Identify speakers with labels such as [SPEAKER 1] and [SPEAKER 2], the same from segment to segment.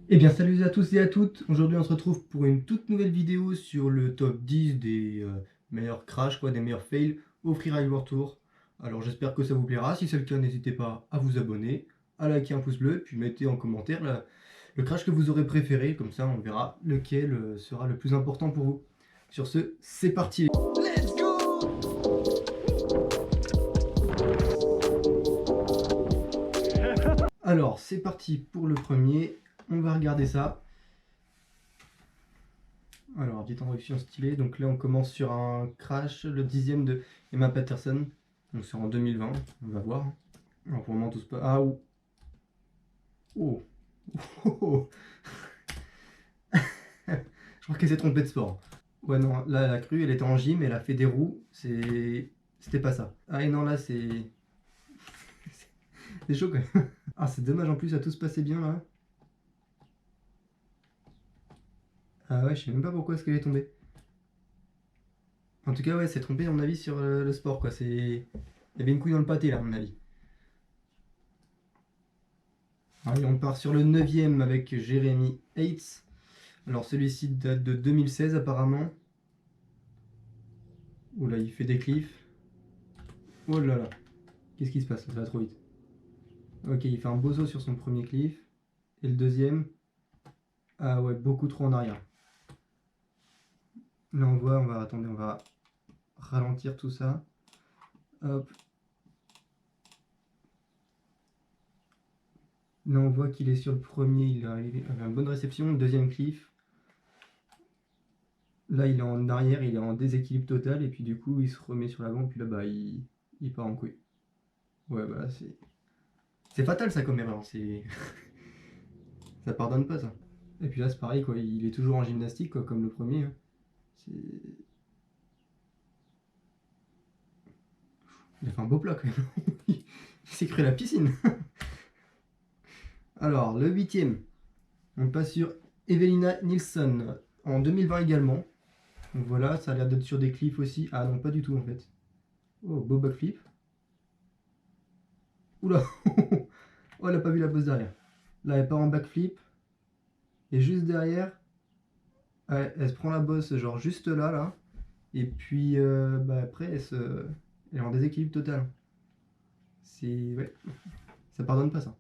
[SPEAKER 1] Eh bien salut à tous et à toutes, aujourd'hui on se retrouve pour une toute nouvelle vidéo sur le top 10 des meilleurs crash, des meilleurs fails au Freeride World Tour. Alors j'espère que ça vous plaira, si c'est le cas n'hésitez pas à vous abonner, à liker un pouce bleu, puis mettez en commentaire le crash que vous aurez préféré, comme ça on verra lequel sera le plus important pour vous. Sur ce, c'est parti. Let's go. Alors c'est parti pour le premier, on va regarder ça. Alors, petite introduction stylée. Donc là, on commence sur un crash, le 10e de Emma Patterson. Donc c'est en 2020, on va voir. Alors pour le moment, tout se passe. Ah, oh. Oh. Oh, oh. Je crois qu'elle s'est trompée de sport. Ouais, non, là, elle a cru, elle était en gym, elle a fait des roues. C'était pas ça. Ah, et non, là, c'est. C'est chaud quand même. Ah, c'est dommage en plus, ça tout se passait bien là. Ah ouais, je sais même pas pourquoi est-ce qu'elle est tombée. En tout cas, ouais, c'est trompé à mon avis sur le sport quoi. Il y avait une couille dans le pâté là, à mon avis. Allez, on part sur le 9e avec Jeremy Hates. Alors celui-ci date de 2016 apparemment. Oula, il fait des cliffs. Oh là là, qu'est-ce qui se passe? Ça va trop vite. Ok, il fait un beau saut sur son premier cliff. Et le deuxième, ah ouais, beaucoup trop en arrière. Là on va ralentir tout ça. Hop. Là on voit qu'il est sur le premier, il a une bonne réception. Le deuxième cliff. Là il est en arrière, il est en déséquilibre total. Et puis du coup il se remet sur l'avant. Puis là bah il part en couille. Ouais bah là c'est fatal ça comme erreur. Ça pardonne pas ça. Et puis là c'est pareil quoi, il est toujours en gymnastique quoi, comme le premier. Hein. Il a fait un beau plat quand même. Il s'est créé la piscine. Alors le 8e, on passe sur Evelina Nilsson en 2020 également. Donc voilà, ça a l'air d'être sur des cliffs aussi. Ah non, pas du tout en fait. Oh, beau backflip. Oula. Oh, elle a pas vu la bosse derrière. Là, elle part en backflip. Et juste derrière, elle se prend la bosse genre juste là, là. Et puis bah, après, elle est en déséquilibre total. C'est... Ouais, ça pardonne pas ça.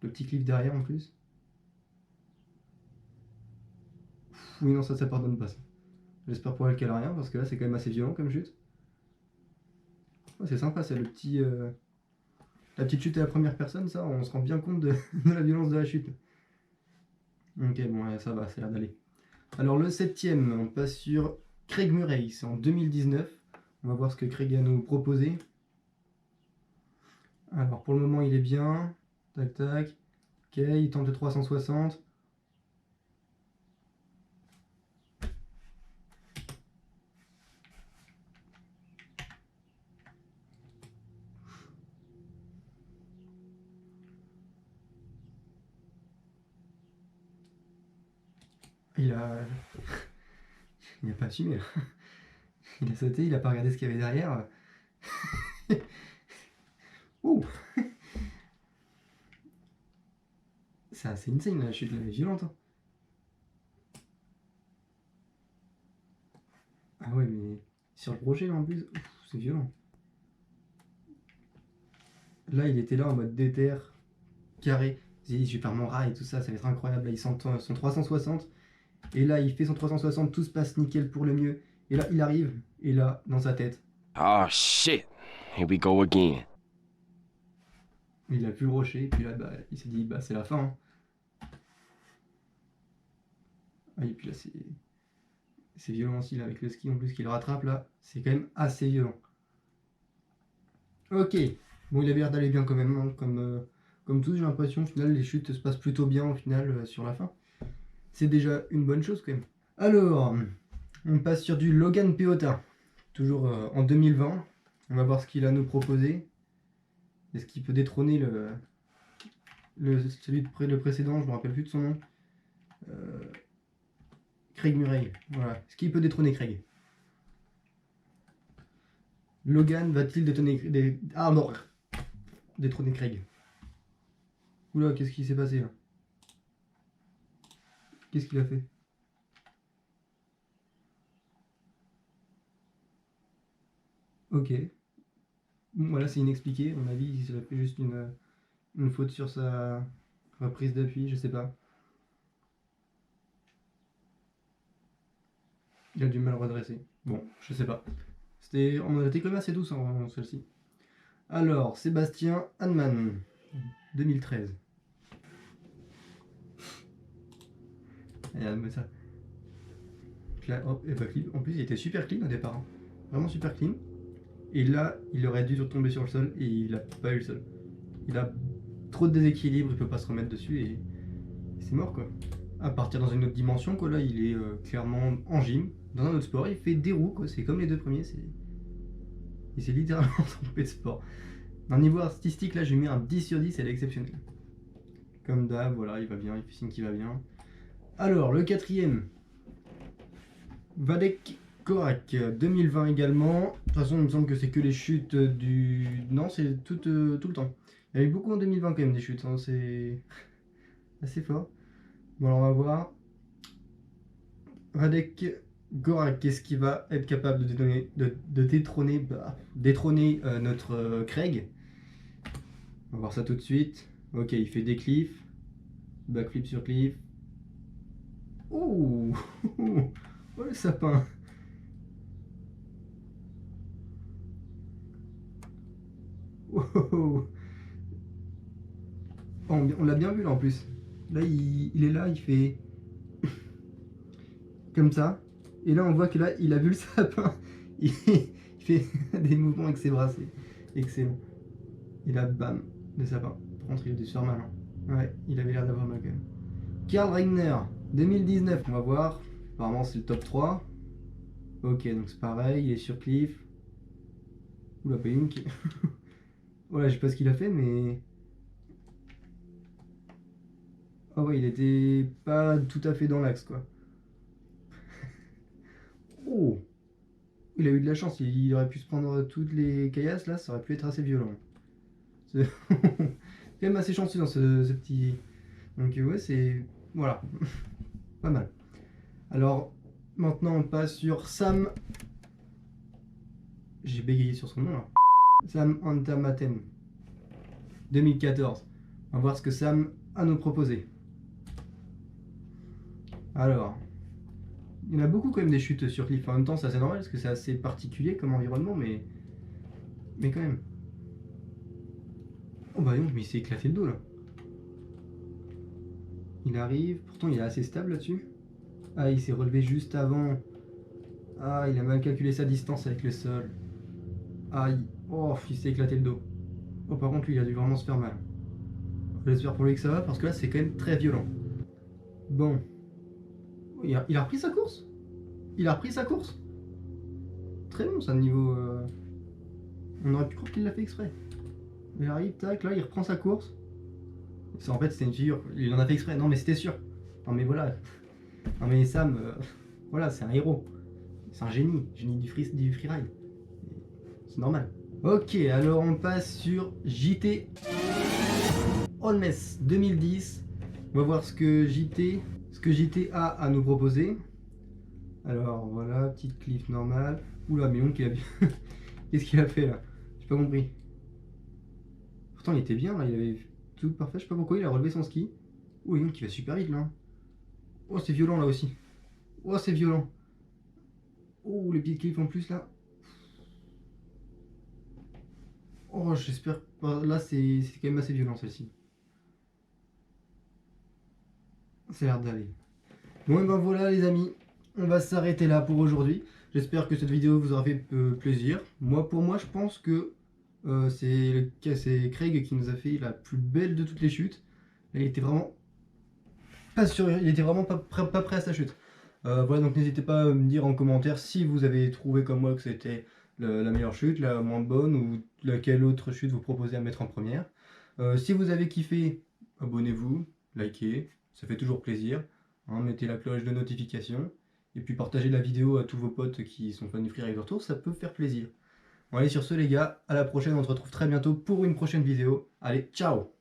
[SPEAKER 1] Le petit cliff derrière en plus. Oui, non, ça pardonne pas ça. J'espère pour elle qu'elle a rien, parce que là, c'est quand même assez violent comme chute. Oh, c'est sympa, c'est la petite chute à la première personne, ça, on se rend bien compte de, de la violence de la chute. Ok, bon, ouais, ça va, ça a l'air d'aller. Alors, le 7e, on passe sur Craig Murray, c'est en 2019. On va voir ce que Craig a nous proposé. Alors, pour le moment, il est bien. Tac, tac. Ok, il tente le 360. Il a... Il n'a pas assumé. Il a sauté, il a pas regardé ce qu'il y avait derrière. Ouh. C'est assez insane la chute, elle est violente. Hein. Ah ouais, mais sur le projet là en plus, c'est violent. Là, il était là en mode déter, carré. Il dit, je vais faire mon rail et tout ça, ça va être incroyable. Là, il sent son 360. Et là, il fait son 360, tout se passe nickel pour le mieux. Et là, il arrive. Et là, dans sa tête,
[SPEAKER 2] Oh shit, here we go again.
[SPEAKER 1] il a vu le rocher. Et puis là, bah, il s'est dit, bah, c'est la fin. Hein. Ah, et puis là, c'est violent aussi, là, avec le ski en plus qui le rattrape, là. C'est quand même assez violent. Ok. Bon, il avait l'air d'aller bien quand même, hein, comme tous, j'ai l'impression. Au final, les chutes se passent plutôt bien, au final, sur la fin. C'est déjà une bonne chose, quand même. Alors, on passe sur du Logan Peota. Toujours en 2020. On va voir ce qu'il a à nous proposer. Est-ce qu'il peut détrôner celui le précédent, je me rappelle plus de son nom. Euh, Craig Murray. Voilà. Est-ce qu'il peut détrôner Craig? Logan va-t-il détrôner... Ah non. Détrôner Craig. Oula, qu'est-ce qui s'est passé là? Qu'est-ce qu'il a fait? Ok. Bon, voilà, c'est inexpliqué. À mon avis, il a fait juste une faute sur sa reprise d'appui, je sais pas. Il a du mal à redresser. Bon, je sais pas. On a été quand même assez douce en celle-ci. Alors, Sébastien Hanneman, 2013. Regarde, ça. Là, hop, et bah, en plus, il était super clean au départ. Hein. Vraiment super clean. Et là, il aurait dû tomber sur le sol et il a pas eu le sol. Il a trop de déséquilibre, il peut pas se remettre dessus et c'est mort quoi. À partir dans une autre dimension quoi, là il est clairement en gym, dans un autre sport, il fait des roues quoi, c'est comme les deux premiers, il s'est littéralement trompé de sport. Dans le niveau artistique là, je lui mets un 10 sur 10, elle est exceptionnelle. Comme d'hab, voilà, il va bien, il fait signe qu'il va bien. Alors, le quatrième, Vadek Korak, 2020 également. De toute façon, il me semble que c'est que les chutes du... Non, c'est tout le temps. Il y a eu beaucoup en 2020 quand même des chutes, hein, c'est assez fort. Bon, alors on va voir. Radek Gorak, qu'est-ce qui va être capable de détrôner notre Craig? On va voir ça tout de suite. Ok, il fait des cliffs. Backflip sur cliff. Oh, oh le sapin. Oh, oh, oh. On l'a bien vu là en plus. Là, il est là, il fait comme ça. Et là, on voit que là, il a vu le sapin. Il fait des mouvements avec ses bras, c'est excellent. Et là, bam, le sapin. Par contre, il a dû se faire mal. Hein. Ouais, il avait l'air d'avoir mal quand même. Karl Reigner, 2019, on va voir. Apparemment, c'est le top 3. Ok, donc c'est pareil, il est sur cliff. Oula, pas une qui... Voilà, je sais pas ce qu'il a fait, mais... Oh ouais, il était pas tout à fait dans l'axe, quoi. Oh! Il a eu de la chance, il aurait pu se prendre toutes les caillasses, là, ça aurait pu être assez violent. C'est quand même assez chanceux dans ce petit... Donc ouais, c'est... Voilà. Pas mal. Alors, maintenant on passe sur Sam... J'ai bégayé sur son nom, là. Sam Antermaten, 2014. On va voir ce que Sam a à nous proposer. Alors, il y en a beaucoup quand même des chutes sur cliff. En même temps, c'est assez normal parce que c'est assez particulier comme environnement, mais quand même. Oh bah non, mais il s'est éclaté le dos là. Il arrive, pourtant il est assez stable là-dessus. Ah, il s'est relevé juste avant. Ah, il a mal calculé sa distance avec le sol. Aïe, oh, il s'est éclaté le dos. Oh, par contre, lui, il a dû vraiment se faire mal. J'espère pour lui que ça va parce que là, c'est quand même très violent. Bon. Il a repris sa course. Il a repris sa course. Très bon ça niveau... On aurait pu croire qu'il l'a fait exprès. Il arrive, tac, là il reprend sa course. En fait c'était une figure, il en a fait exprès, non mais c'était sûr. Non mais voilà. Non mais Sam, voilà, c'est un héros. C'est un génie du freeride. C'est normal. Ok, alors on passe sur JT Holmes 2010. On va voir ce que JT a à nous proposer. Alors voilà, petite cliff normale. Oula, mais donc il a bien... Qu'est-ce qu'il a fait là? J'ai pas compris. Pourtant il était bien là, il avait tout parfait, je sais pas pourquoi il a relevé son ski. Oh, donc il va super vite là. Oh, c'est violent là aussi. Oh, c'est violent. Oh, les petites cliffs en plus là. Oh, j'espère pas. Là, c'est quand même assez violent celle-ci. Ça a l'air d'aller. Bon, et ben voilà les amis, on va s'arrêter là pour aujourd'hui. J'espère que cette vidéo vous aura fait plaisir. Pour moi, je pense que c'est Craig qui nous a fait la plus belle de toutes les chutes. Il était vraiment pas sûr, il était vraiment pas prêt à sa chute. Voilà, donc n'hésitez pas à me dire en commentaire si vous avez trouvé comme moi que c'était la meilleure chute, la moins bonne, ou laquelle autre chute vous proposez à mettre en première. Si vous avez kiffé, abonnez-vous, likez, ça fait toujours plaisir. Hein, mettez la cloche de notification. Et puis partagez la vidéo à tous vos potes qui sont fans du freeride retour, ça peut faire plaisir. Bon allez, sur ce les gars, à la prochaine, on se retrouve très bientôt pour une prochaine vidéo. Allez, ciao!